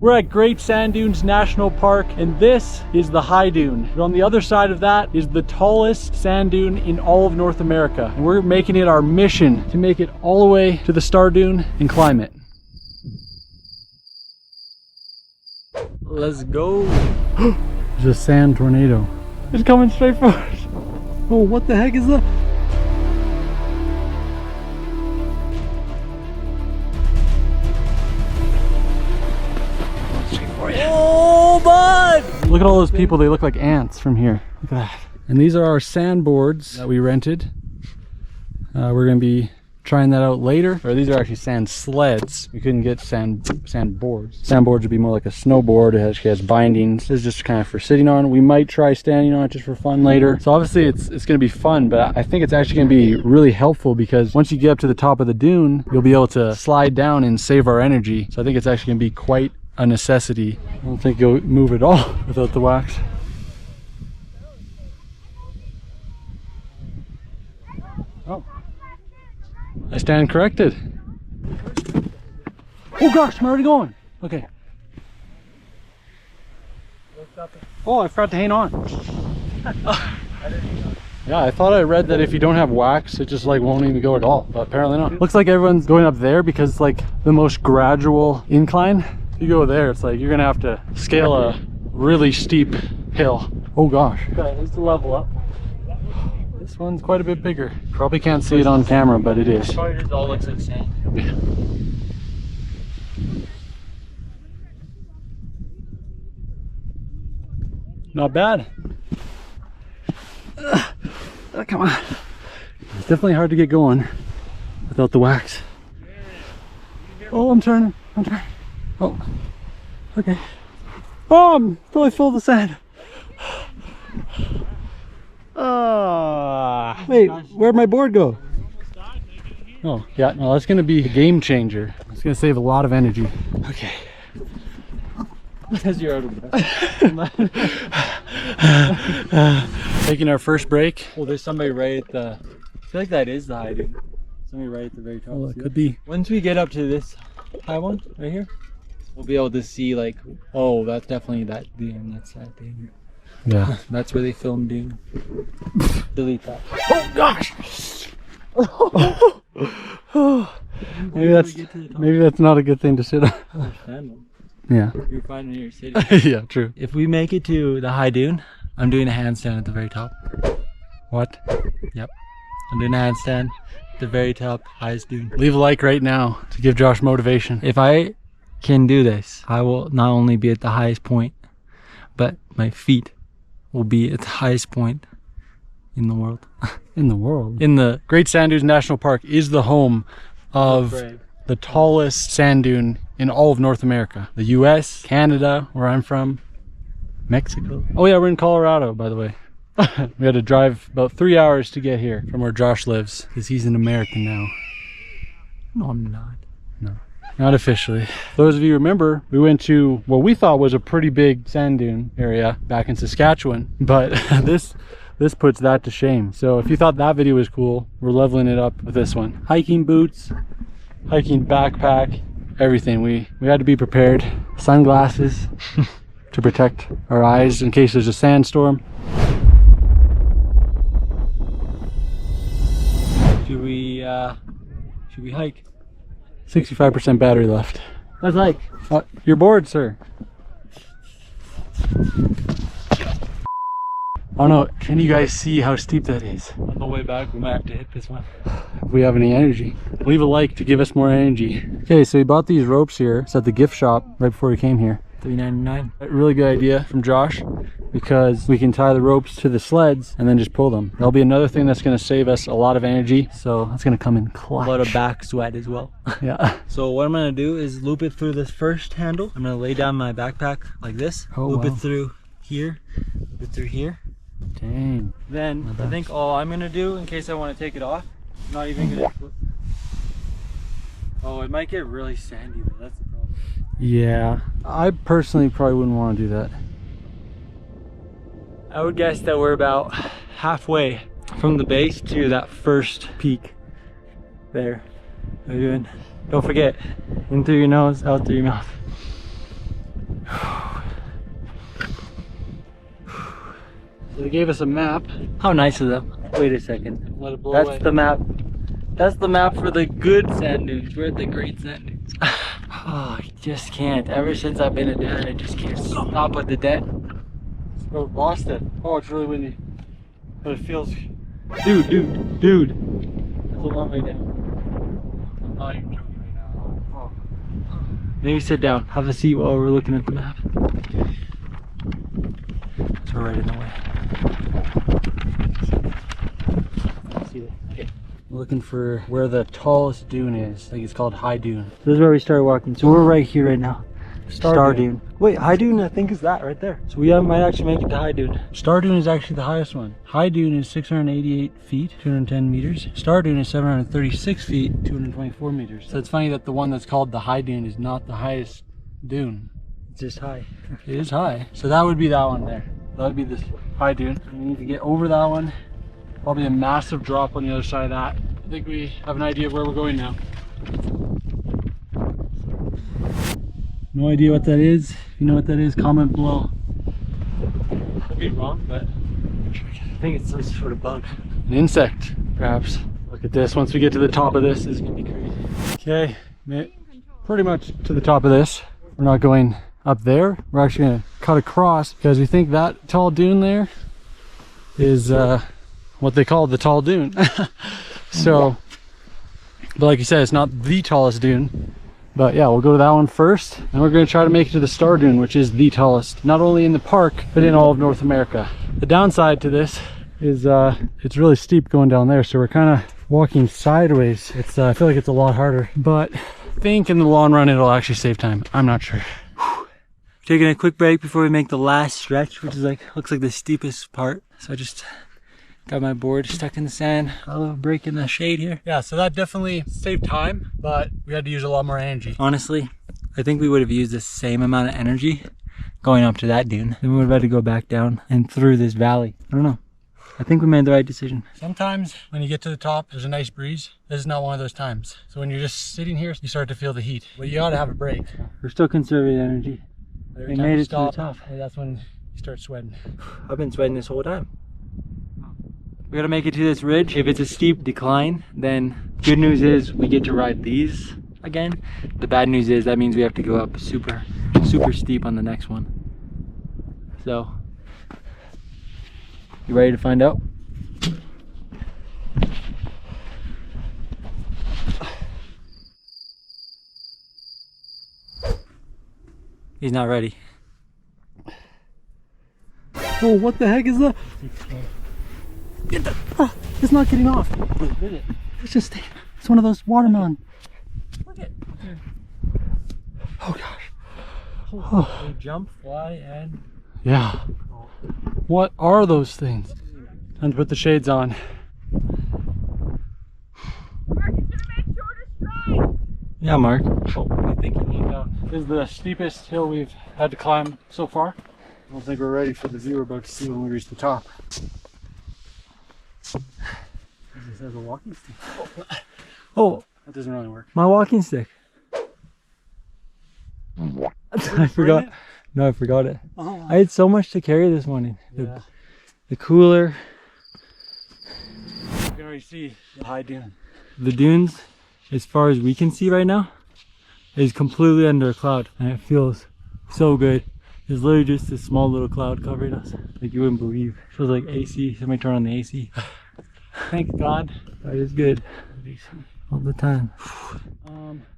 We're at Great Sand Dunes National Park, and this is the High Dune. And on the other side of that is the tallest sand dune in all of North America. And we're making it our mission to make it all the way to the Star Dune and climb it. Let's go. There's a sand tornado. It's coming straight for us. Oh, what the heck is that? Oh, bud! Look at all those people. They look like ants from here. Look at that. And these are our sandboards that we rented. We're going to be trying that out later. Or these are actually sand sleds. We couldn't get sandboards. Sandboards would be more like a snowboard. It actually has bindings. This is just kind of for sitting on. We might try standing on it just for fun later. So obviously it's going to be fun, but I think it's actually going to be really helpful because once you get up to the top of the dune, you'll be able to slide down and save our energy. So I think it's actually going to be quite a necessity. I don't think you'll move at all without the wax. Oh, I stand corrected. Oh gosh, I'm already going. Okay. Oh, I forgot to hang on. Yeah, I thought I read that if you don't have wax, it just like won't even go at all, but apparently not. Looks like everyone's going up there because it's like the most gradual incline. You go there, it's like you're gonna have to scale a really steep hill. Oh gosh. Okay, here's the level up. This one's quite a bit bigger. Probably can't see it on camera, but it is. Probably just all looks like sand. Yeah. Not bad. Come on. It's definitely hard to get going without the wax. Oh, I'm turning. Oh, okay. Oh, I'm totally full of sand. Wait, where'd my board go? Oh, yeah, no, that's gonna be a game changer. It's gonna save a lot of energy. Okay. As you're out of breath. Taking our first break. Oh, there's somebody right at the... I feel like that is the High Dune. Somebody right at the very top. Oh, it could be. Once we get up to this high one, right here, we'll be able to see like, oh, that's definitely that Dune, that's that Dune. Yeah. That's where they filmed Dune. Delete that. Oh gosh! Maybe that's not a good thing to sit on. Yeah. You're fine when you're sitting. Yeah, true. If we make it to the High Dune, I'm doing a handstand at the very top. What? Yep. I'm doing a handstand at the very top, highest dune. Leave a like right now to give Josh motivation. If I can do this, I will not only be at the highest point, but my feet will be at the highest point in the world. In the world? In the Great Sand Dunes National Park is the home of the tallest sand dune in all of North America. The US, Canada, where I'm from, Mexico. Oh yeah, we're in Colorado, by the way. We had to drive about 3 hours to get here from where Josh lives, because he's an American now. No, I'm not. No, not officially. Those of you remember, we went to what we thought was a pretty big sand dune area back in Saskatchewan, but this puts that to shame. So if you thought that video was cool, we're leveling it up with this one. Hiking boots, hiking backpack, everything. We had to be prepared. Sunglasses to protect our eyes in case there's a sandstorm. Should we hike? 65% battery left. Let's hike. You're bored, sir. Oh no, can you guys see how steep that is? On the way back, we might have to hit this one. If we have any energy. Leave a like to give us more energy. Okay, so we bought these ropes here. It's at the gift shop right before we came here. $3.99. A really good idea from Josh, because we can tie the ropes to the sleds and then just pull them. That'll be another thing that's going to save us a lot of energy. So that's going to come in clutch. A lot of back sweat as well. Yeah. So what I'm going to do is loop it through this first handle. I'm going to lay down my backpack like this. Oh, loop it through here. Loop it through here. Dang. Then I think all I'm going to do, in case I want to take it off, I'm not even going to... Oh, it might get really sandy though. That's the problem. Yeah. I personally probably wouldn't want to do that. I would guess that we're about halfway from the base to that first peak there. What are you doing? Don't forget, in through your nose, out through your mouth. So they gave us a map. How nice of them. Wait a second. Let it blow away. That's the map. That's the map for the good sand dunes. We're at the great sand dunes. Oh, I just can't. Ever since I've been a dad, I just can't stop with the debt. Oh, Boston. Oh, it's really windy. But it feels... Dude. That's a long way down. I'm not even joking right now. Oh. Maybe sit down. Have a seat while we're looking at the map. So we're right in the way. See that? Okay. We're looking for where the tallest dune is. I think it's called High Dune. This is where we started walking. So we're right here right now. Star Dune. Wait, High Dune I think is that right there. So we might actually make it to High Dune. Star Dune is actually the highest one. High Dune is 688 feet, 210 meters. Star Dune is 736 feet, 224 meters. So it's funny that the one that's called the High Dune is not the highest dune. It's just high. It is high. So that would be that one there. That would be this High Dune. We need to get over that one. Probably a massive drop on the other side of that. I think we have an idea of where we're going now. No idea what that is. If you know what that is, comment below. Could be wrong, but I think it's some sort of bug. An insect, perhaps. Look at this. Once we get to the top of this, it's gonna be crazy. Okay, pretty much to the top of this. We're not going up there. We're actually gonna cut across because we think that tall dune there is what they call the tall dune. So, but like you said, it's not the tallest dune. But yeah, we'll go to that one first, and we're going to try to make it to the Star Dune, which is the tallest, not only in the park, but in all of North America. The downside to this is it's really steep going down there, so we're kind of walking sideways. It's I feel like it's a lot harder, but I think in the long run it'll actually save time. I'm not sure. Whew. Taking a quick break before we make the last stretch, which is looks like the steepest part. So I just got my board stuck in the sand. A little break in the shade here. Yeah, so that definitely saved time, but we had to use a lot more energy. Honestly, I think we would have used the same amount of energy going up to that dune. Then we would have had to go back down and through this valley. I don't know. I think we made the right decision. Sometimes when you get to the top, there's a nice breeze. This is not one of those times. So when you're just sitting here, you start to feel the heat. But you ought to have a break. We're still conserving energy. We made it to the top. That's when you start sweating. I've been sweating this whole time. We gotta make it to this ridge. If it's a steep decline, then good news is we get to ride these again. The bad news is that means we have to go up super steep on the next one. So, you ready to find out? He's not ready. Oh, what the heck is that? Get that! Ah, it's not getting off. It's just, it's one of those watermelon. Look at it. Oh gosh. Oh. They jump, fly, and... Yeah. What are those things? Time to put the shades on. Mark, it's gonna make shorter strides. Yeah, Mark. Oh, I think you need that. This is the steepest hill we've had to climb so far. I don't think we're ready for the view we're about to see when we reach the top. This has a walking stick. Oh, that doesn't really work. My walking stick. I forgot. No, I forgot it. Oh. I had so much to carry this morning. Yeah. The cooler. You can already see the High Dune. The dunes, as far as we can see right now, is completely under a cloud, and it feels so good. There's literally just this small little cloud covering us. Like you wouldn't believe. It feels like AC. Somebody turn on the AC. Thank God. That is good. All the time.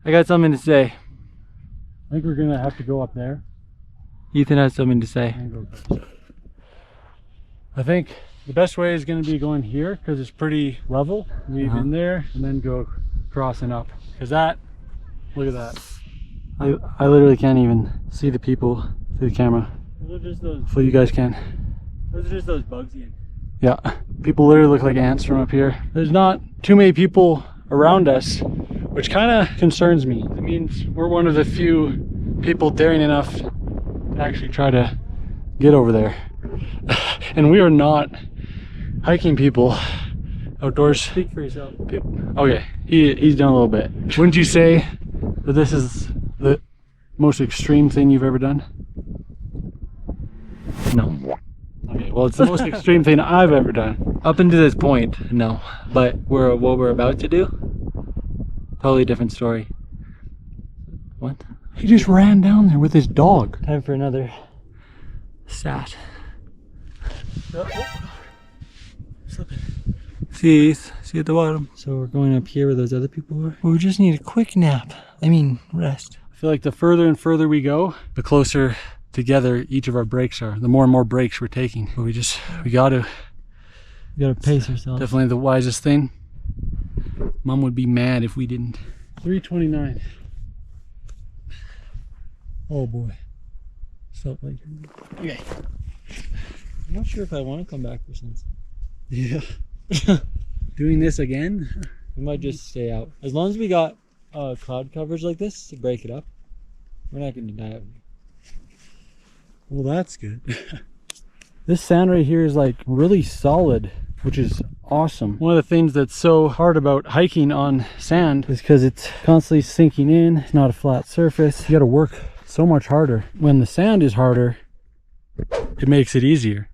I got something to say. I think we're gonna have to go up there. Ethan has something to say. I think the best way is gonna be going here because it's pretty level. Weave in there and then go crossing up. Because that, look at that. I literally can't even see the people through the camera. Those are just those. Hopefully you guys can. Those are just those bugs again. Yeah, people literally look like ants from up here. There's not too many people around us, which kind of concerns me. It means we're one of the few people daring enough to actually try to get over there. And we are not hiking people outdoors. Speak for yourself. Okay, he's done a little bit. Wouldn't you say that this is the most extreme thing you've ever done? No. Okay, Well, it's the most extreme thing I've ever done. Up until this point, no. But what we're about to do, totally different story. What? He just ran down there with his dog. Time for another sat. Slipping. See at the bottom. So we're going up here where those other people are. We just need a quick nap. I mean, rest. I feel like the further and further we go, the closer together each of our breaks are. The more and more breaks we're taking. But we gotta pace ourselves. Definitely the wisest thing. Mom would be mad if we didn't. 3:29. Oh boy. Felt like. Okay. I'm not sure if I want to come back for sunset. Yeah. Doing this again? We might just stay out. As long as we got cloud covers like this to break it up, we're not going to die out here. Well, that's good. This sand right here is like really solid, which is awesome. One of the things that's so hard about hiking on sand is because it's constantly sinking in. It's not a flat surface. You got to work so much harder. When the sand is harder, it makes it easier.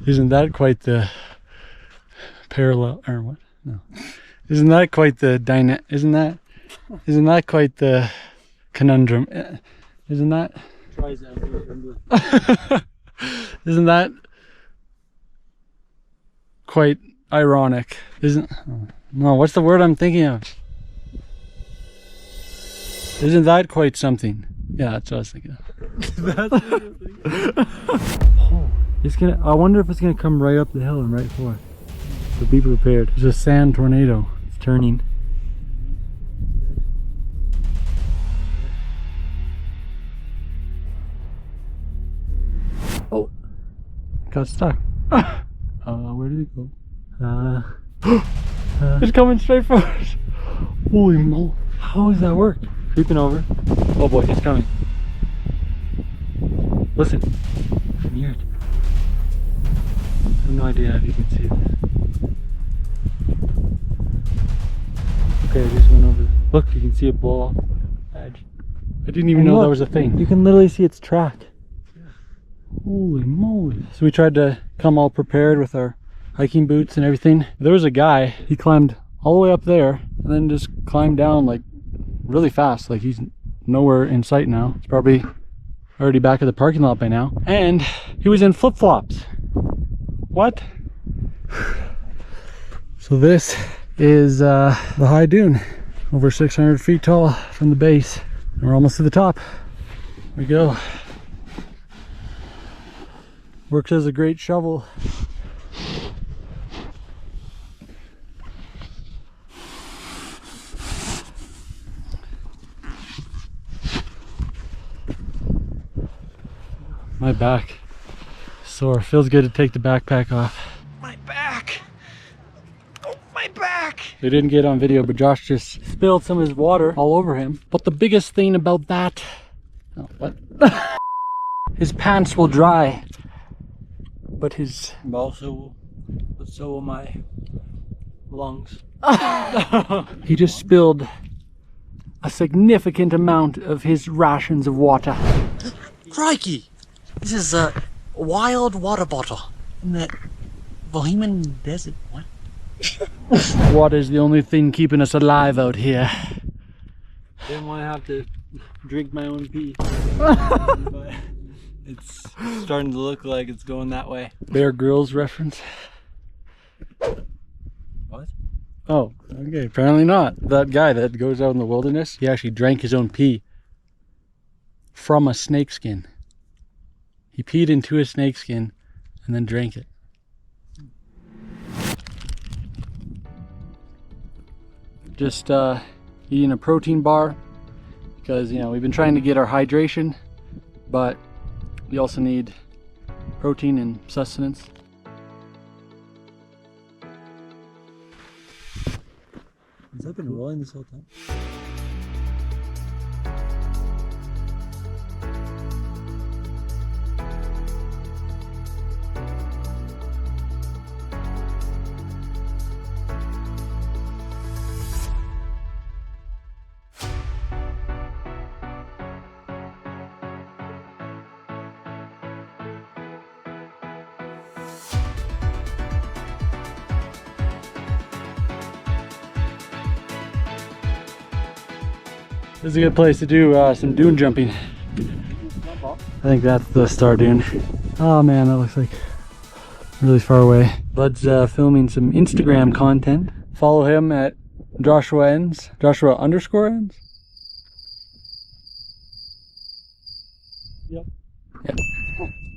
Isn't that quite the parallel, or what? No. Isn't that quite the isn't that quite the conundrum? Isn't that? Isn't that quite ironic? No, what's the word I'm thinking of? Isn't that quite something? Yeah, that's what I was thinking of. I wonder if it's gonna come right up the hill and right for it. So be prepared. There's a sand tornado. It's turning. Oh, got stuck. Where did it go? It's coming straight for us. Holy moly! How does that work? Creeping over. Oh boy, it's coming. Listen, I can hear it. I have no idea if you can see this. Okay, I just went over. Look, you can see a ball edge. I didn't even know that was a thing. You can literally see its track. Yeah. Holy moly. So we tried to come all prepared with our hiking boots and everything. There was a guy, he climbed all the way up there and then just climbed down like really fast. Like he's nowhere in sight now. He's probably already back at the parking lot by now. And he was in flip-flops. What? So this is the high dune, over 600 feet tall from the base. And we're almost to the top. Here we go. Works as a great shovel. My back sore. Feels good to take the backpack off. My back! Oh, my back! They didn't get on video, but Josh just spilled some of his water all over him. But the biggest thing about that... Oh, what? His pants will dry. But his... So will my lungs. He just spilled a significant amount of his rations of water. Crikey! This is a wild water bottle in that Bohemian desert. What? Water's the only thing keeping us alive out here. Didn't want to have to drink my own pee. But it's starting to look like it's going that way. Bear Grylls reference? What? Oh, okay. Apparently not. That guy that goes out in the wilderness, he actually drank his own pee from a snakeskin. He peed into a snakeskin and then drank it. Just eating a protein bar because, you know, we've been trying to get our hydration, but we also need protein and sustenance. Has that been rolling this whole time? This is a good place to do some dune jumping. I think that's the Star Dune. Oh man, that looks like really far away. Bud's filming some Instagram content. Follow him at Joshua ends. Joshua _ ends. Yep.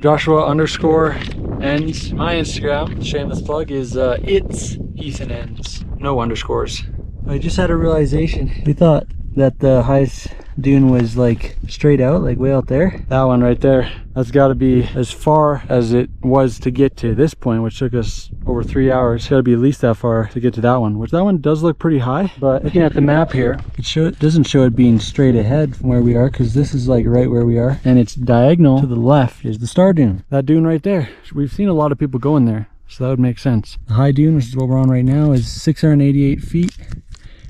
Joshua _ ends. My Instagram, shameless plug, is it's Ethan ends. No underscores. I just had a realization. We thought that the highest dune was like straight out, like way out there. That one right there, that's got to be as far as it was to get to this point, which took us over 3 hours. Got to be at least that far to get to that one, which that one does look pretty high. But looking at the map here, it doesn't show it being straight ahead from where we are, because this is like right where we are, and it's diagonal to the left is the Star Dune. That dune right there, we've seen a lot of people going there, so that would make sense. The high dune, which is what we're on right now, is 688 feet.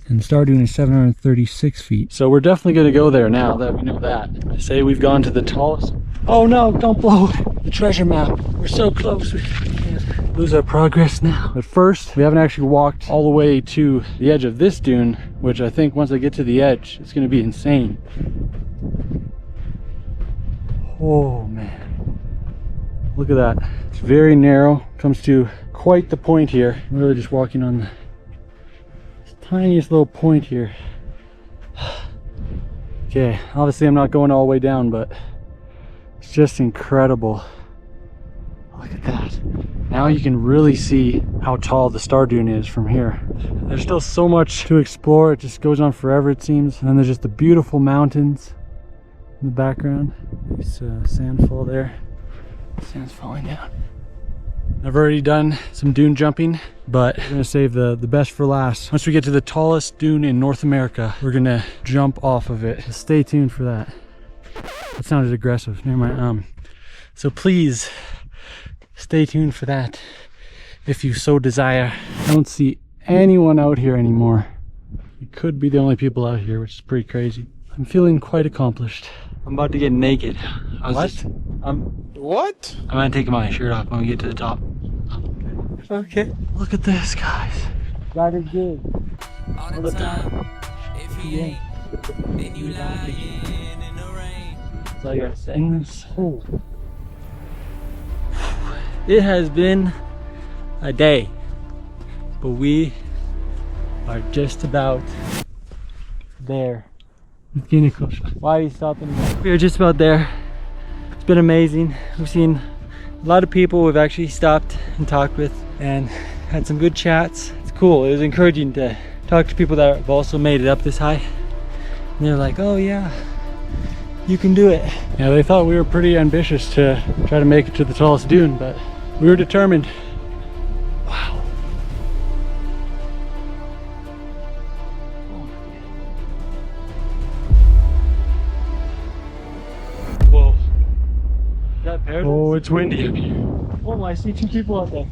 And Star Dune is 736 feet. So we're definitely going to go there now that we know that. I say we've gone to the tallest. Oh no, don't blow the treasure map. We're so close. We can't lose our progress now. But first, we haven't actually walked all the way to the edge of this dune, which I think once I get to the edge, it's going to be insane. Oh man. Look at that. It's very narrow. Comes to quite the point here. I'm really just walking on the tiniest little point here. Okay, obviously I'm not going all the way down, but it's just incredible. Look at that. Now you can really see how tall the Star Dune is from here. There's still so much to explore. It just goes on forever, it seems. And then there's just the beautiful mountains in the background. There's sand fall there. Sand's falling down. I've already done some dune jumping, but we're gonna save the best for last. Once we get to the tallest dune in North America, we're gonna jump off of it. So stay tuned for that. That sounded aggressive, never mind. So please stay tuned for that if you so desire. I don't see anyone out here anymore. We could be the only people out here, which is pretty crazy. I'm feeling quite accomplished. I'm about to get naked. What? I'm gonna take my shirt off when we get to the top. Okay. Look at this, guys. That is good. All the time. If he ain't, then you lying in the rain. So I gotta sing this. Oh. It has been a day, but we are just about there. Why are you stopping? We are just about there. It's been amazing. We've seen a lot of people we've actually stopped and talked with and had some good chats. It's cool. It was encouraging to talk to people that have also made it up this high. And they're like, oh yeah, you can do it. Yeah, they thought we were pretty ambitious to try to make it to the tallest dune, but we were determined. Wow. Whoa. Is that paradise? Oh, it's windy up here. Oh, I see 2 people out there.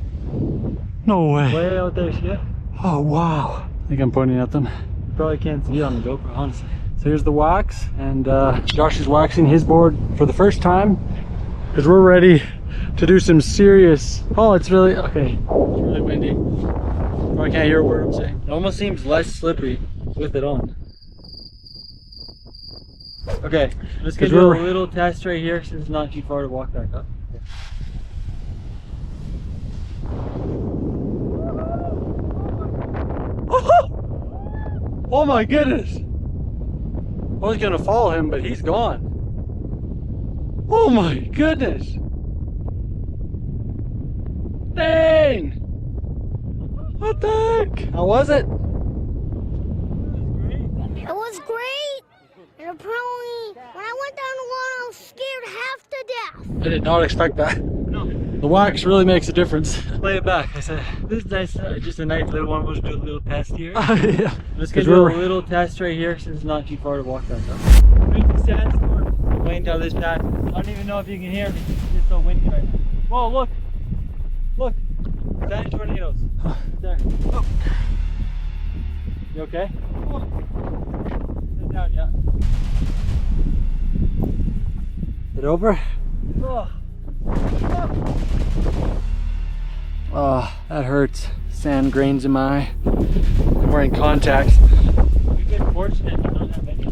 No way. Way out there, yeah. Oh, wow. I think I'm pointing at them. You probably can't see it on the GoPro, honestly. So here's the wax, and Josh is waxing his board for the first time because we're ready to do some serious. Oh, it's really okay. It's really windy. Probably can't hear a word I'm saying. It almost seems less slippery with it on. Okay, let's get do a little test right here since it's not too far to walk back up. Oh my goodness! I was gonna follow him, but he's gone. Oh my goodness! Dang! What the heck? How was it? It was great. And apparently, when I went down the water, I was scared half to death. I did not expect that. No. The wax really makes a difference. Play it back. I said, this is nice, just a nice little one. We'll just do a little test here. Yeah. Let's get do a little test right here since it's not too far to walk back up. There's the sandstorm going down this path. I don't even know if you can hear me. It's so windy right now. Whoa, look. Look. Sand tornadoes. There. Oh. You okay? Sit down, yeah. Is it over? Oh. Oh, that hurts. Sand grains in my eye. I'm wearing contacts. We've been fortunate to not have any.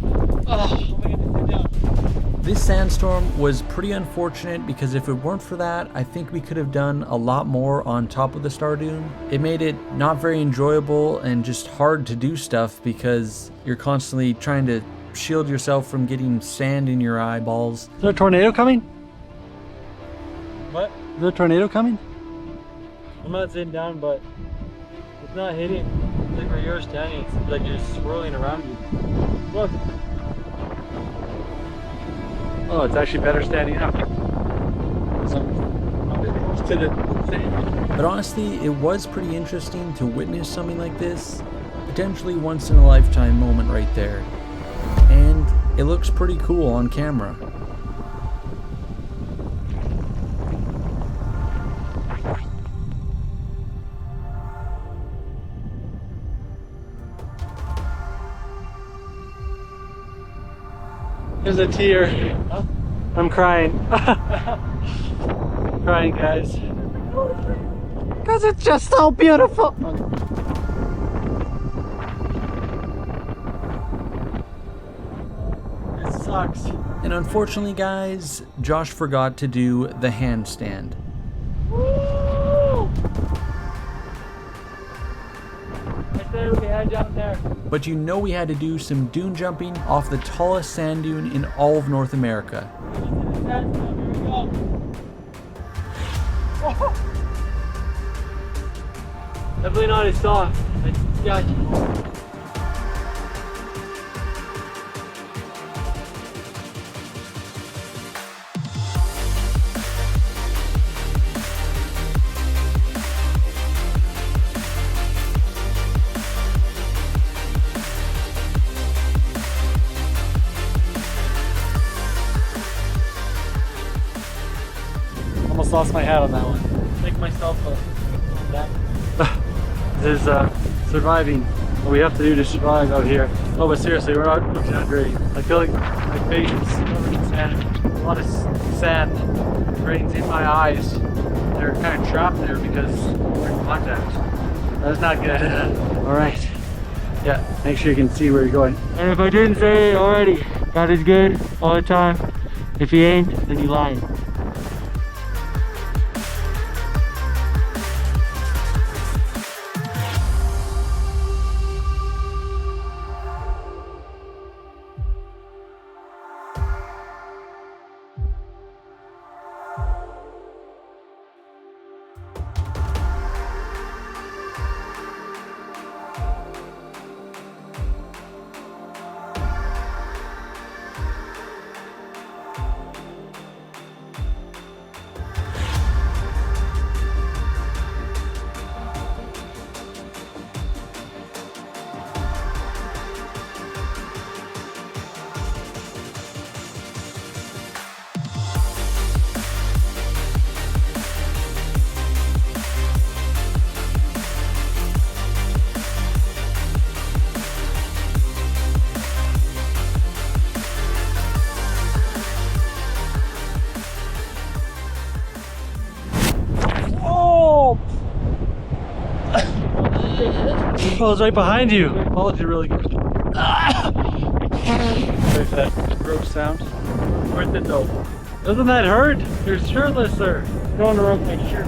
Oh my goodness, sit down. This sandstorm was pretty unfortunate because if it weren't for that, I think we could have done a lot more on top of the Star Dune. It made it not very enjoyable and just hard to do stuff because you're constantly trying to shield yourself from getting sand in your eyeballs. Is there a tornado coming? What? Is there a tornado coming? I'm not sitting down, but it's not hitting. It's like where you're standing, it's like you're swirling around you. Look. Oh, it's actually better standing up. But honestly, it was pretty interesting to witness something like this. Potentially once in a lifetime moment right there. And it looks pretty cool on camera. There's a tear. Huh? I'm crying. I'm crying, guys. Because it's just so beautiful. It sucks. And unfortunately, guys, Josh forgot to do the handstand. We had down there. But you know we had to do some dune jumping off the tallest sand dune in all of North America. Here we go. Definitely not as soft. Yeah. Almost lost my hat on that one. Make myself that. This is surviving. What we have to do to survive out here. Oh, but seriously, we're not looking that great. I feel like my face is covered in sand. A lot of sand grains in my eyes. They're kind of trapped there because we're in contact. That's not good. All right. Yeah, make sure you can see where you're going. And if I didn't say it already, God is good all the time. If he ain't, then you lying. Oh, it's right behind you. Followed you really good. Sorry for that gross sound. Worth it though. Doesn't that hurt? You're shirtless, sir. Don't interrupt my shirt.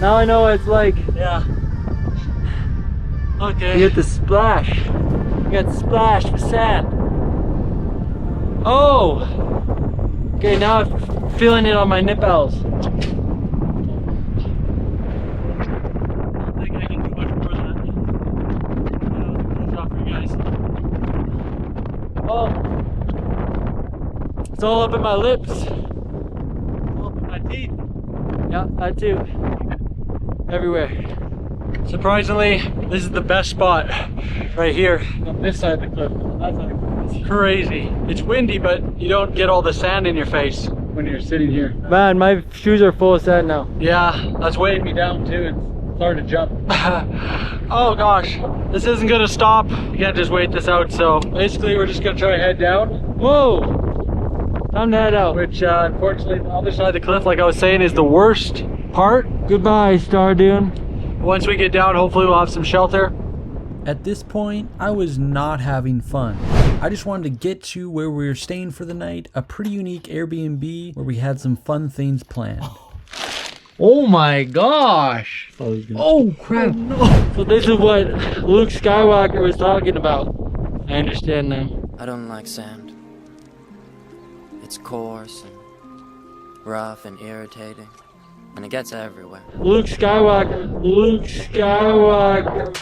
Now I know what it's like. Yeah. Okay. You get the splash. You got splashed with sand. Oh! Okay, now I'm feeling it on my nipples. I don't think I can do much more than that. That's off for you guys. Oh! It's all up in my lips. All up in my teeth. Yeah, that too. Everywhere. Surprisingly, this is the best spot right here. On this side of the cliff. On that side of the cliff. It's crazy. It's windy, but you don't get all the sand in your face. when you're sitting here. Man, my shoes are full of sand now. Yeah, that's weighing me down too. It's hard to jump. Oh gosh, this isn't gonna stop. You can't just wait this out. So basically we're just gonna try to head down. Whoa! Time to head out. Which unfortunately the other side of the cliff, like I was saying, is the worst part. Goodbye, Star Dune. Once we get down, hopefully we'll have some shelter. At this point, I was not having fun. I just wanted to get to where we were staying for the night, a pretty unique Airbnb where we had some fun things planned. Oh my gosh! Oh crap! No. So this is what Luke Skywalker was talking about. I understand now. I don't like sand. It's coarse and rough and irritating, and it gets everywhere. Luke Skywalker. Luke Skywalker.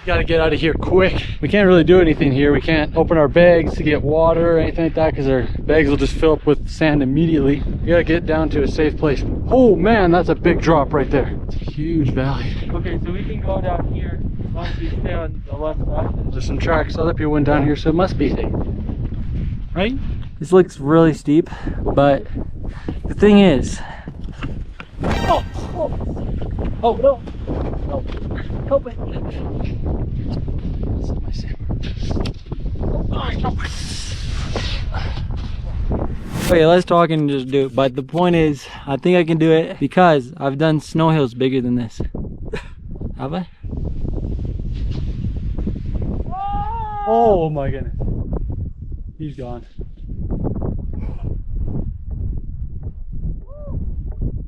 Gotta get out of here quick. We can't really do anything here. We can't open our bags to get water or anything like that because our bags will just fill up with sand immediately. We gotta get down to a safe place. Oh man, that's a big drop right there. It's a huge valley. Okay, so we can go down here as long as we stay on the left side. There's some tracks. Other people went down here, so it must be safe. Right? This looks really steep, but the thing is... Oh no! No. Help me! Okay, let's talk and just do it. But the point is, I think I can do it because I've done snow hills bigger than this. Have I? Oh my goodness. He's gone.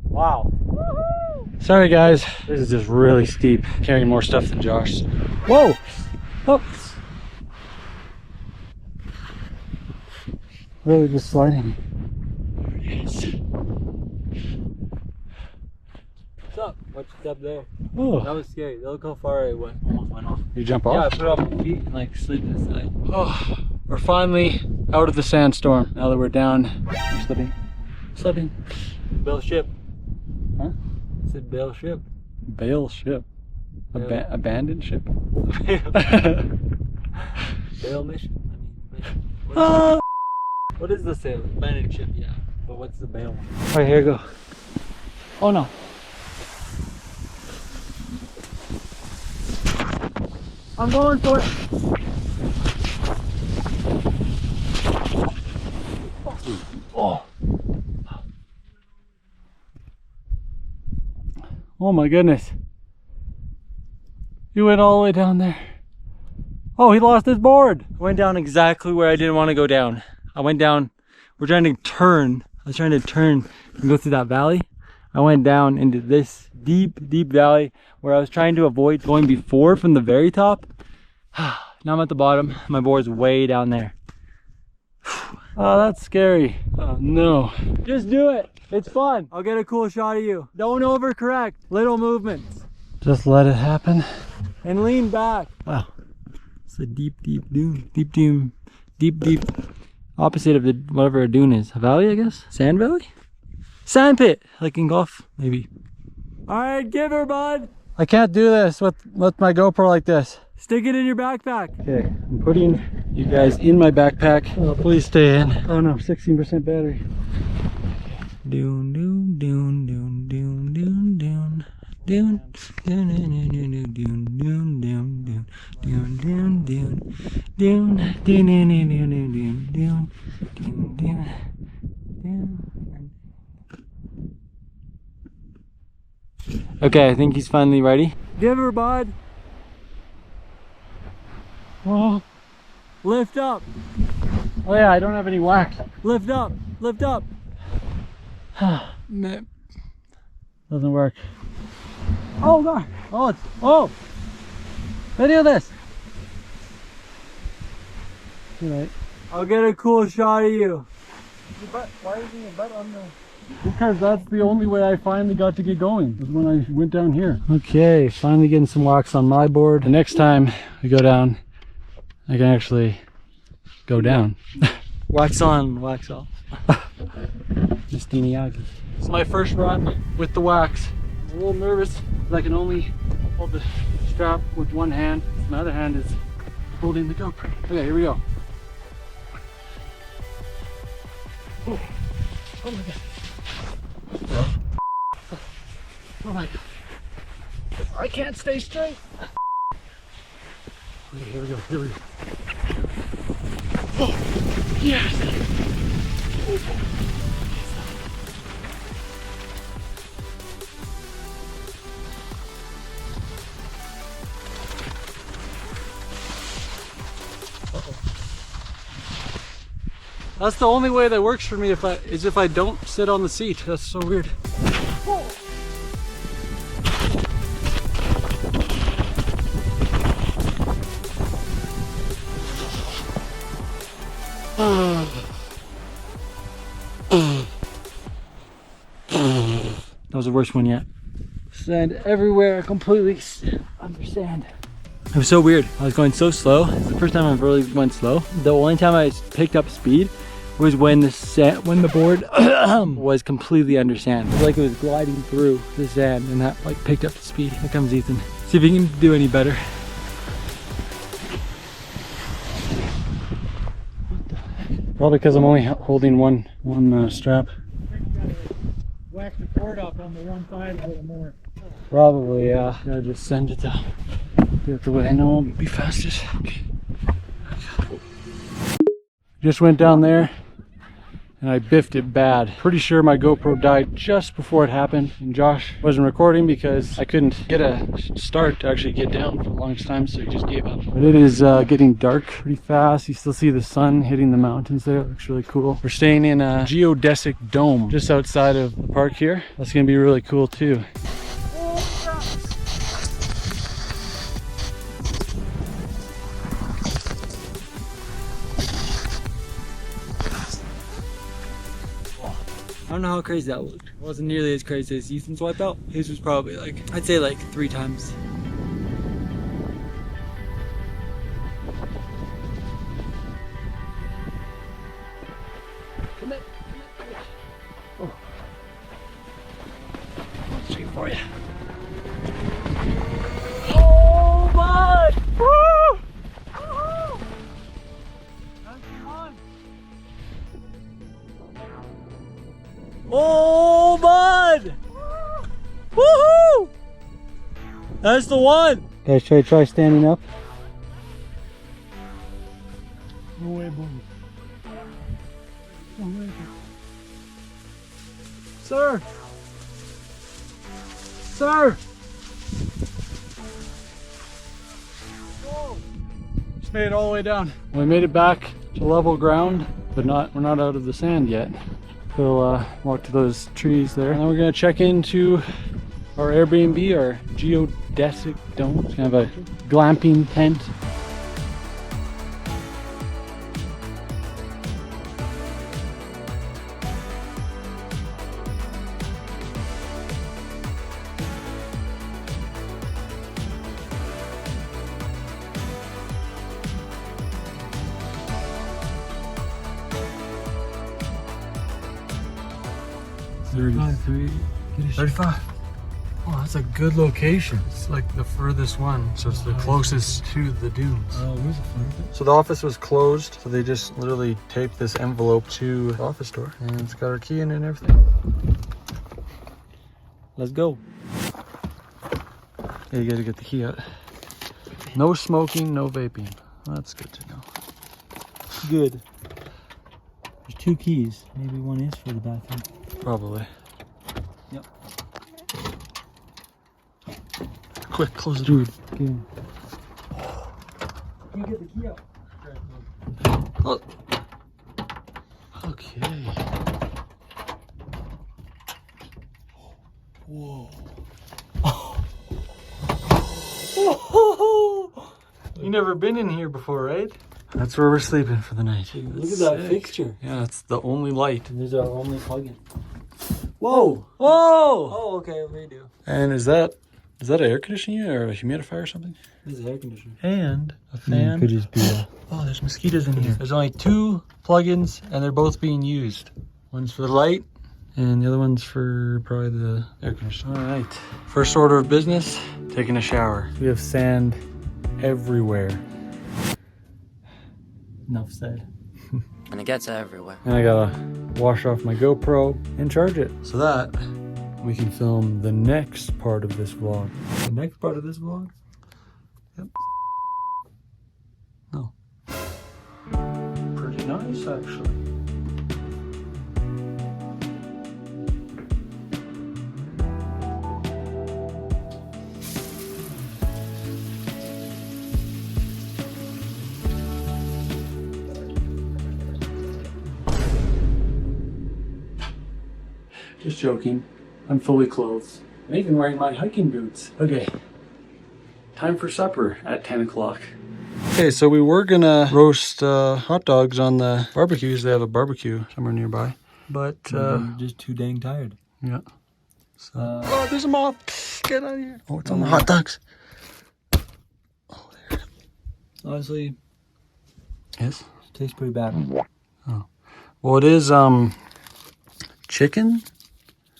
Wow. Sorry guys, this is just really steep. Carrying more stuff than Josh. Whoa! Oh! Really just sliding. There it is. What's up? What's up there? Oh. That was scary. Look how far I went. Almost went off. You jump Yeah, I off? put up my feet and like slid to the side. Oh, we're finally out of the sandstorm. Now that we're down. We're slipping. Slipping. Bail ship. Huh? I said bail ship. Bail ship. Yeah. Abandoned ship. Bail mission. I mean, mission. Oh. What is the sail? Abandoned ship, yeah. But what's the bail one? Alright, here we go. Oh no. I'm going for it. Oh. Oh my goodness. You went all the way down there. Oh, he lost his board. I went down exactly where I didn't want to go down. I went down, we're trying to turn. I was trying to turn and go through that valley. I went down into this deep, deep valley where I was trying to avoid going before from the very top. Now I'm at the bottom. My board's way down there. Oh, that's scary. Oh no. Just do it. It's fun. I'll get a cool shot of you. Don't overcorrect. Little movements. Just let it happen. And lean back. Wow. It's a deep, deep dune. Deep dune. Deep, deep. Opposite of the whatever a dune is. A valley, I guess? Sand valley? Sand pit. Like in golf, maybe. Alright, give her, bud. I can't do this with my GoPro like this. Stick it in your backpack. Okay, I'm putting you guys in my backpack. Oh, please stay in. Oh no, 16% battery. Dune, dune, dune, dune, dune, dune, dune. Dune, dune, dune, dune, dune, dune, dune, dune, dune, dune, dune, dune, dune, dune, dune. Okay, I think he's finally ready. Give her, bud. Oh. Lift up. Oh yeah, I don't have any wax. Lift up. Lift up. Doesn't work. Oh god. Oh, it's, oh. Video this. Too late. I'll get a cool shot of you. Why isn't your butt on the... Because that's the only way I finally got to get going, was when I went down here. Okay, finally getting some wax on my board. The next time we go down, I can actually go down. Wax on, wax off. Mr. Miyagi. It's my first run with the wax. I'm a little nervous because I can only hold the strap with one hand. My other hand is holding the GoPro. Okay, here we go. Oh my god. Oh my god. I can't stay straight. Okay, here we go, here we go. Oh, yes! That's the only way that works for me if I don't sit on the seat. That's so weird. That was the worst one yet. Sand everywhere, completely under sand. It was so weird. I was going so slow. It's the first time I've really went slow. The only time I picked up speed was when the board was completely under sand. It was like it was gliding through the sand, and that like picked up the speed. Here comes Ethan. See if he can do any better. What the heck? Probably because I'm only holding one strap. Whack the cord up on the one side a little more. Probably, yeah. Gotta just send it down. Do it the way I know it'll be fastest. Okay. Just went down there and I biffed it bad. Pretty sure my GoPro died just before it happened, and Josh wasn't recording because I couldn't get a start to actually get down for the longest time, so he just gave up. But it is getting dark pretty fast. You still see the sun hitting the mountains there. It looks really cool. We're staying in a geodesic dome just outside of the park here. That's gonna be really cool too. I don't know how crazy that looked. It wasn't nearly as crazy as Ethan's wipeout. His was probably like, I'd say like 3 times. Come in. Oh. Straight for you. Oh my! Woo! Oh, bud! Woohoo! That's the one! Guys, should I try standing up? No way, boy. No way. Sir! Sir! Whoa! Just made it all the way down. We made it back to level ground, but we're not out of the sand yet. We'll walk to those trees there, and then we're gonna check into our Airbnb, our geodesic dome. It's kind of a glamping tent. $35. Oh, that's a good location. It's like the furthest one, so it's the closest to the dunes. Oh, where's the front of it? So the office was closed, so they just literally taped this envelope to the office door, and it's got our key in it and everything. Let's go. Yeah, you gotta get the key out. No smoking, no vaping. That's good to know. Good. There's 2 keys. Maybe one is for the bathroom. Probably. Yep. Quick, close the door. Okay. You get the key out. Oh. Okay. Whoa. Oh. You never been in here before, right? That's where we're sleeping for the night. Look at that fixture. Yeah, that's the only light. And there's our only plug-in. Whoa! Whoa! Oh, okay, redo. And is that an air conditioning unit or a humidifier or something? This is air conditioning. And a fan. Could just be a... Oh, there's mosquitoes in here. There's only 2 plug-ins, and they're both being used. One's for the light, and the other one's for probably the air conditioning. All right. First order of business, taking a shower. We have sand everywhere. Enough said. and it gets everywhere. And I gotta wash off my GoPro and charge it so that we can film the next part of this vlog. The next part of this vlog? Yep. No. Pretty nice, actually. Just joking. I'm fully clothed. I'm even wearing my hiking boots. Okay. Time for supper at 10 o'clock. Okay, so we were gonna roast hot dogs on the barbecues. They have a barbecue somewhere nearby. But I'm just too dang tired. Yeah. So, oh, there's a moth. Get out of here. Oh, it's on the hot dogs. Oh, there. Honestly, Yes. it tastes pretty bad. Oh. Well, it is chicken.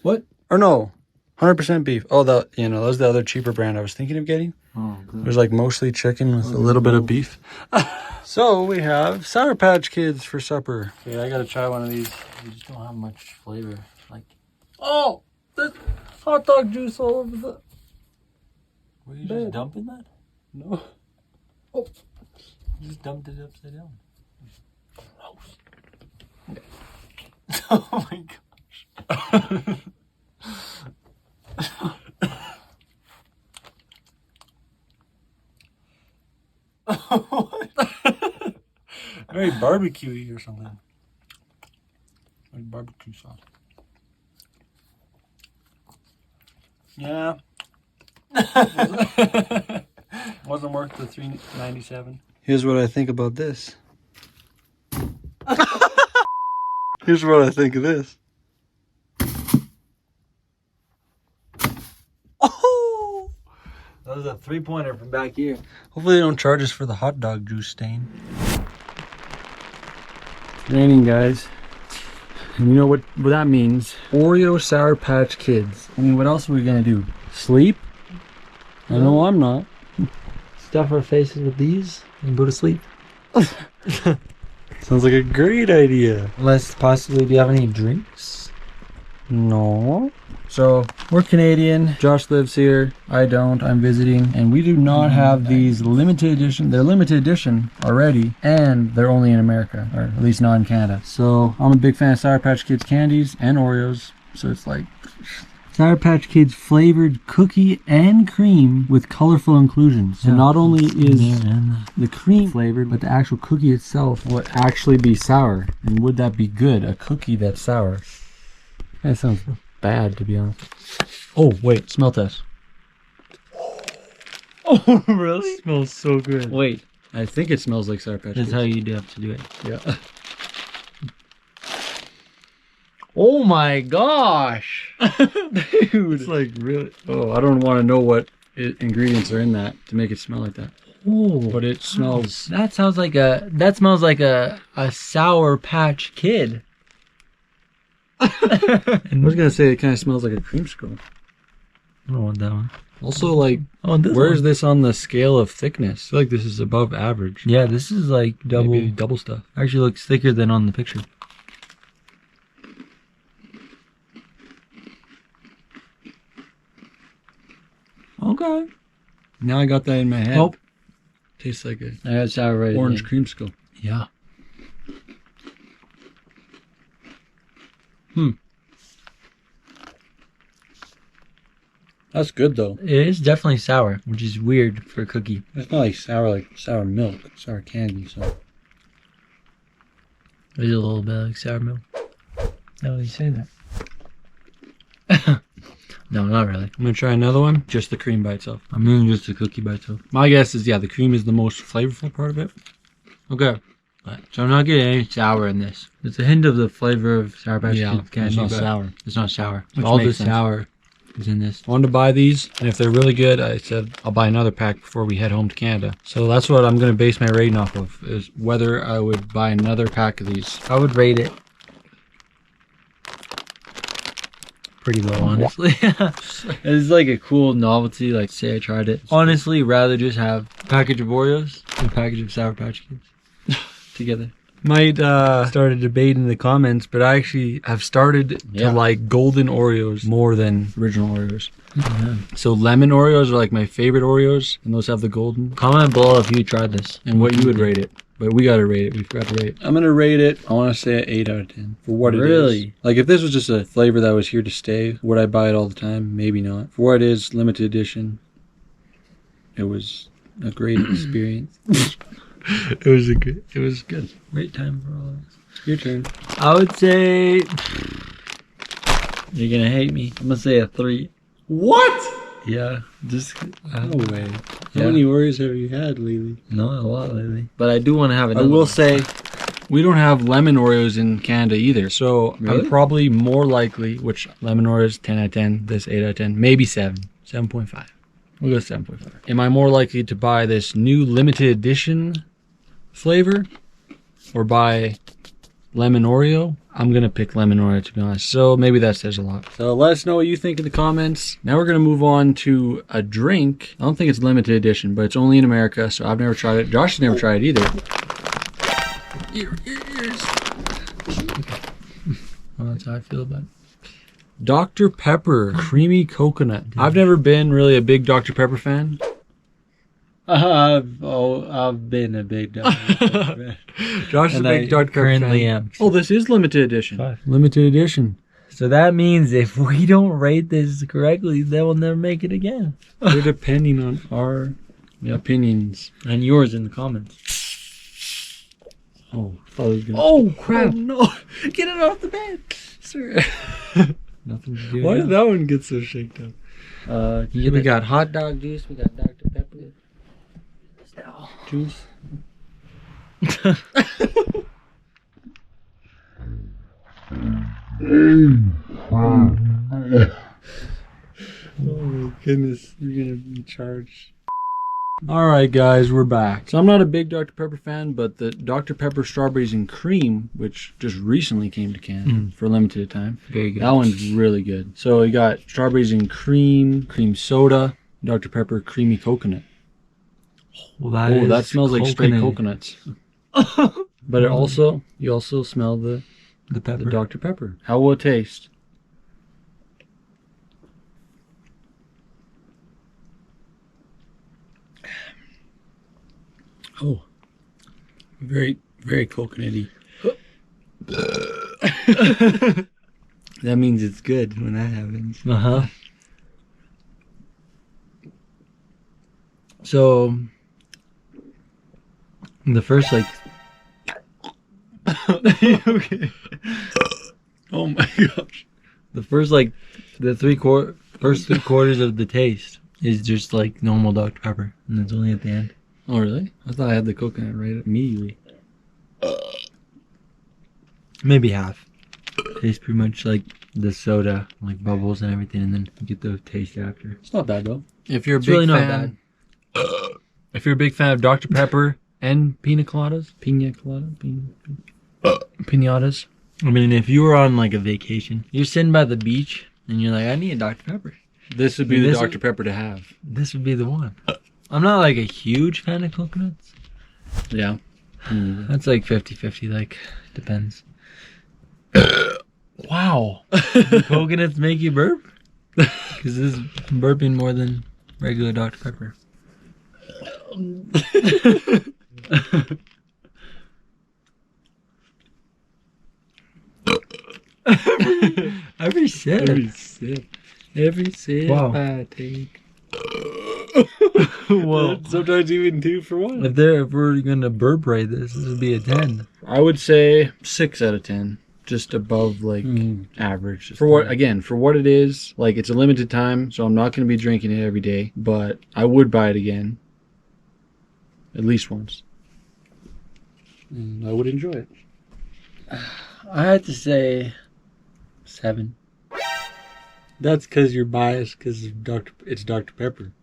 What? Or no, 100% beef. Oh, that that was the other cheaper brand I was thinking of getting. Oh, good. It was like mostly chicken with a little bit of beef. So we have Sour Patch Kids for supper. Okay, I gotta try one of these. They just don't have much flavor. Like, oh, there's hot dog juice all over the. Were you just dumping that? No. Oh, you just dumped it upside down. Oh my gosh. Very barbecue-y or something. Like barbecue sauce. Yeah. Wasn't worth the $3.97. Here's what I think about this. Here's what I think of this. Oh! That was a 3-pointer from back here. Hopefully they don't charge us for the hot dog juice stain. It's raining, guys. And you know what that means? Oreo Sour Patch Kids. I mean, what else are we gonna do? Sleep? I know I'm not. Stuff our faces with these and go to sleep. Sounds like a great idea. Unless possibly, do you have any drinks? No. So, we're Canadian. Josh lives here. I don't. I'm visiting. And we do not have these limited edition. They're limited edition already. And they're only in America. Or at least not in Canada. So, I'm a big fan of Sour Patch Kids candies and Oreos. So, it's like Sour Patch Kids flavored cookie and cream with colorful inclusions. So, not only is the cream flavored, but the actual cookie itself would actually be sour. And would that be good? A cookie that's sour? That sounds bad, to be honest. Oh, wait, smell test. Oh, really? It smells so good. Wait, I think it smells like Sour Patch that's Kids. how you do have to do it. Yeah. Oh my gosh! Dude. It's like really... Oh, I don't want to know what ingredients are in that to make it smell like that. Oh, But it smells... that sounds like a... That smells like a Sour Patch Kid. I was going to say it kind of smells like a creamsicle. I don't want that one. Also, like, where is this on the scale of thickness? I feel like this is above average. Yeah, this is like Maybe double stuff. Actually looks thicker than on the picture. Okay. Now I got that in my head. Oh. Tastes like a I got sour right orange there. creamsicle. Yeah. That's good though. It is definitely sour, which is weird for a cookie. It's not like sour milk, sour candy. So It is a little bit like sour milk. Now you say that. No, not really. I'm gonna try another one. Just the cream by itself. I'm doing just a cookie by itself. My guess is the cream is the most flavorful part of it. Okay. So I'm not getting any sour in this. It's a hint of the flavor of Sour Patch Kids candy. It's not but sour. It's not sour. Which All the makes sense. sour is in this. I wanted to buy these, and if they're really good, I said I'll buy another pack before we head home to Canada. So that's what I'm gonna base my rating off of, is whether I would buy another pack of these. I would rate it pretty low, honestly. It's like a cool novelty, like say I tried it. Honestly, rather just have a package of Oreos and a package of Sour Patch Kids together. might start a debate in the comments, but I actually have started to like golden Oreos more than original Oreos. So lemon Oreos are like my favorite Oreos, and those have the golden. Comment below if you tried this And what you would rate it. But we gotta rate it. We forgot to rate it. I'm gonna rate it, I wanna say an 8 out of 10. For what it is. Really? Like if this was just a flavor that was here to stay, would I buy it all the time? Maybe not. For what it is, limited edition, it was a great experience. It was good. Great time for all of us. Your turn. I would say you're gonna hate me. I'm gonna say a 3. What? Yeah, just No way. How many Oreos have you had lately? not a lot lately, but I do want to have another. I will one. say, we don't have lemon Oreos in Canada either, so Really? I'm probably more likely, which lemon Oreos 10 out of 10, this 8 out of 10, maybe 7.5. We'll go 7.5. Am I more likely to buy this new limited edition flavor or buy lemon Oreo? I'm gonna pick lemon Oreo, to be honest. So maybe that says a lot. So let us know what you think in the comments. Now we're gonna move on to a drink. I don't think it's limited edition, but it's only in America, so I've never tried it. Josh has never tried it either. Ears. Well, that's how I feel about it. Dr. Pepper creamy coconut. I've never been really a big Dr. Pepper fan. I've been a big Dr. Pepper fan. Josh is a big Dr. Pepper currently fan. am. Oh, this is limited edition. 5. Limited edition. So that means if we don't rate this correctly, they will never make it again. We're depending on our opinions. And yours in the comments. Oh, gonna... Oh crap! Oh, no, get it off the bed, sir. Nothing to do. Why did that one get so shaken up? We got hot dog juice. We got Dr. Pepper Juice. Oh my goodness, you're gonna be charged. Alright guys, we're back. So I'm not a big Dr. Pepper fan, but the Dr. Pepper Strawberries and Cream, which just recently came to Canada for a limited time. Very good. That one's really good. So you got strawberries and cream, cream soda, Dr. Pepper Creamy Coconut. Well, that smells like straight coconuts. But it also, you also smell the pepper. the Dr. Pepper. How will it taste? Oh, very, very coconutty. That means it's good when that happens. Uh-huh. So, The first like okay. Oh my gosh. the first first 3 quarters of the taste is just like normal Dr. Pepper, and it's only at the end. Oh really? I thought I had the coconut right immediately. Maybe half. Tastes pretty much like the soda, like bubbles and everything, and then you get the taste after. It's not bad though. If you're a It's big really not fan, if you're a big fan of Dr. Pepper and pina coladas, pinatas. I mean, if you were on like a vacation, you're sitting by the beach, and you're like, I need a Dr. Pepper. This would be the This Dr. Pepper to have. This would be the one. I'm not like a huge fan of coconuts. Yeah. That's like 50-50, like, depends. Wow. Do coconuts make you burp? Because this is burping more than regular Dr. Pepper. Every sip. Every sip Wow. I take. Well, Sometimes even 2 for 1. if we're gonna burp rate this would be a 10. I would say 6 out of 10. Just above like average. For what it is, like it's a limited time, so I'm not going to be drinking it every day, but I would buy it again. At least once. And I would enjoy it. I had to say 7. That's because you're biased because it's Dr. Pepper.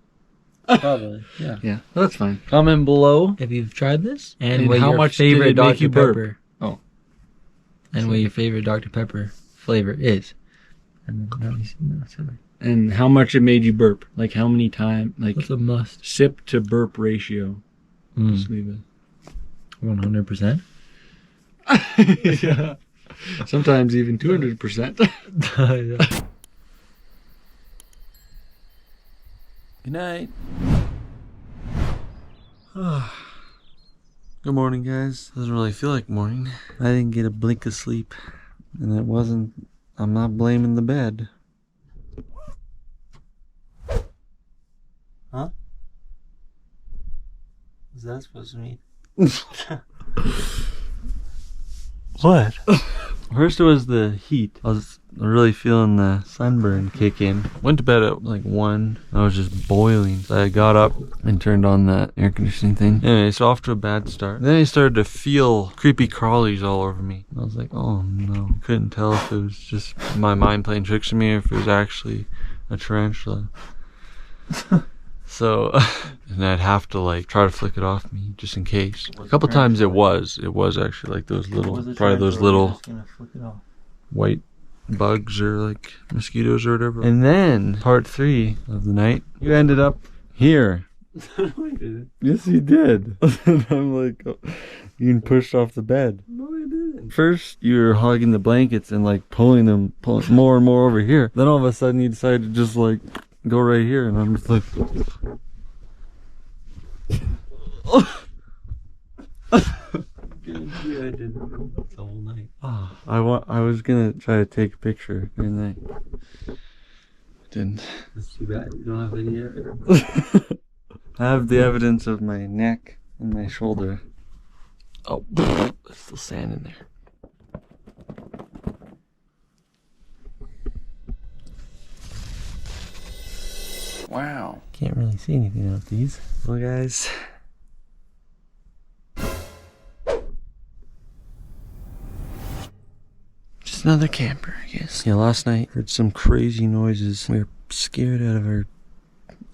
Probably, yeah. Yeah, that's fine. Comment below if you've tried this and what how your much did favorite it make Dr. you burp? Pepper. Oh. And what your favorite Dr. Pepper flavor is. And then, And how much it made you burp. Like how many times, like what's a must? sip to burp ratio. Just leave it. 100%. Yeah. Sometimes even 200%. Yeah. Good night. Good morning, guys. Doesn't really feel like morning. I didn't get a blink of sleep, and it wasn't. I'm not blaming the bed. Huh? What's that supposed to mean? What? First it was the heat. I was really feeling the sunburn kick in. Went to bed at like 1. I was just boiling. So I got up and turned on that air conditioning thing. Anyway, so off to a bad start. Then I started to feel creepy crawlies all over me. I was like, oh no. Couldn't tell if it was just my mind playing tricks on me or if it was actually a tarantula. So, and I'd have to like try to flick it off me just in case. A couple times it was actually like those little, probably those little white bugs or like mosquitoes or whatever. And then part 3 of the night, you ended up here. No, I didn't. Yes, you did. And I'm like, oh, you can push off the bed. No, I didn't. First, you were hugging the blankets and like pulling more and more over here. Then all of a sudden, you decided to just like go right here, and I'm just like, yeah, I did the whole night. Oh, I was gonna try to take a picture during the night. Didn't. That's too bad. You don't have any evidence. I have the evidence of my neck and my shoulder. Oh, there's still sand in there. Wow. Can't really see anything out these. Well, guys. Just another camper, I guess. Yeah, last night heard some crazy noises. We were scared out of our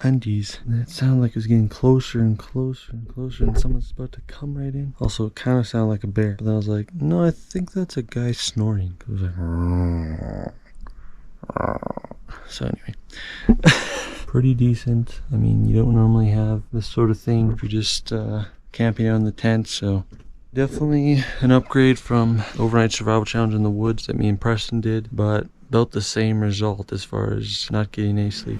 undies. And it sounded like it was getting closer and closer and closer, and someone's about to come right in. Also, it kind of sounded like a bear. But then I was like, no, I think that's a guy snoring. It was like, so anyway. Pretty decent. I mean, you don't normally have this sort of thing if you're just camping out in the tent, so definitely an upgrade from overnight survival challenge in the woods that me and Preston did, but about the same result as far as not getting any sleep.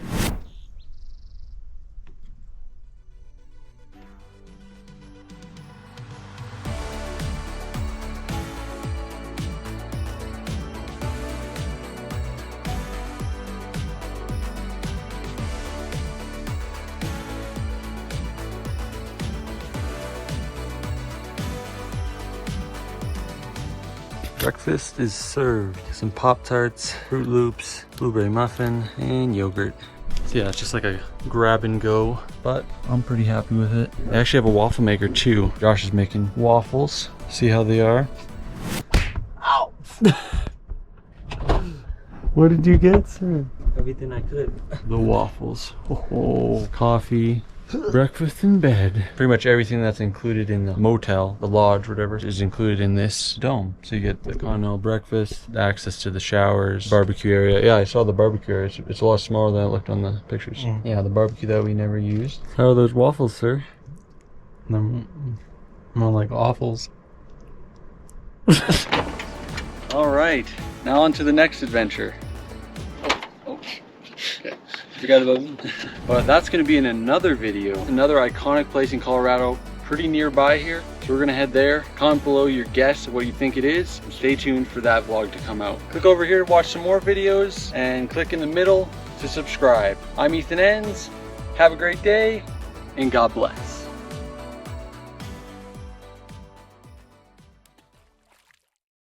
Breakfast is served. Some Pop-Tarts, Fruit Loops, blueberry muffin, and yogurt. So yeah, it's just like a grab and go, but I'm pretty happy with it. I actually have a waffle maker too. Josh is making waffles. See how they are? Ow! What did you get, sir? Everything I could. The waffles. Oh, coffee. Breakfast in bed. Pretty much everything that's included in the motel, the lodge, whatever, is included in this dome. So you get the continental breakfast, access to the showers, barbecue area. Yeah, I saw the barbecue area. It's a lot smaller than it looked on the pictures. Yeah, the barbecue that we never used. How are those waffles, sir? They're more like waffles. All right, now on to the next adventure. Oh. Forgot about me. But that's going to be in another video. Another iconic place in Colorado, pretty nearby here. So we're going to head there. Comment below your guess of what you think it is. Stay tuned for that vlog to come out. Click over here to watch some more videos and click in the middle to subscribe. I'm Ethan Enns. Have a great day and God bless.